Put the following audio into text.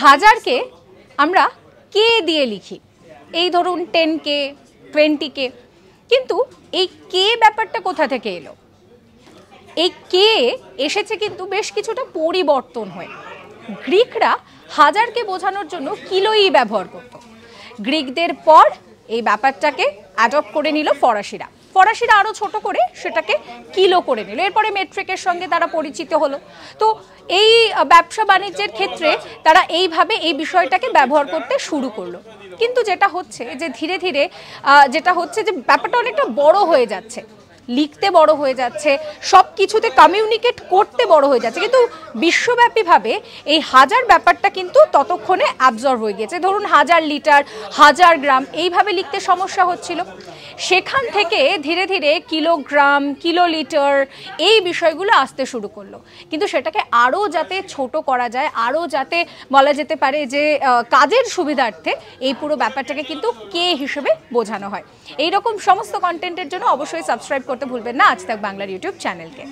হাজারকে আমরা কে দিয়ে লিখি, এই ধরুন 10K 20K, কিন্তু এই কে ব্যাপারটা কোথা থেকে এলো? এই কে এসেছে কিন্তু বেশ কিছুটা পরিবর্তন হয়ে। গ্রিকরা হাজারকে বোঝানোর জন্য কিলোই ব্যবহার করত। গ্রিকদের পর এই ব্যাপারটাকে অ্যাডপ্ট করে নিল ফরাসিরা। ফরাসিরা আরও ছোট করে সেটাকে কিলো করে নিল। এরপরে মেট্রিকের সঙ্গে তারা পরিচিত হলো। তো এই ব্যবসা বাণিজ্যের ক্ষেত্রে তারা এইভাবে এই বিষয়টাকে ব্যবহার করতে শুরু করলো। কিন্তু যেটা হচ্ছে যে ধীরে ধীরে যে ব্যাপারটা অনেকটা বড় হয়ে যাচ্ছে, লিখতে বড় হয়ে যাচ্ছে, সব কিছুতে কমিউনিকেট করতে বড় হয়ে যাচ্ছে, কিন্তু বিশ্বব্যাপীভাবে এই হাজার ব্যাপারটা কিন্তু ততক্ষণে অ্যাবজর্ব হয়ে গেছে। ধরুন 1000 লিটার, 1000 গ্রাম এইভাবে লিখতে সমস্যা হচ্ছিল। সেখান থেকে ধীরে ধীরে কিলোগ্রাম, কিলোলিটার এই বিষয়গুলো আসতে শুরু করলো। কিন্তু সেটাকে আরও যাতে ছোট করা যায়, আরও যাতে বলা যেতে পারে যে কাজের সুবিধার্থে এই পুরো ব্যাপারটাকে কিন্তু কে হিসেবে বোঝানো হয়। এইরকম সমস্ত কন্টেন্টের জন্য অবশ্যই সাবস্ক্রাইব করতে ভুলবেন না আজ তাক বাংলার ইউটিউব চ্যানেলকে।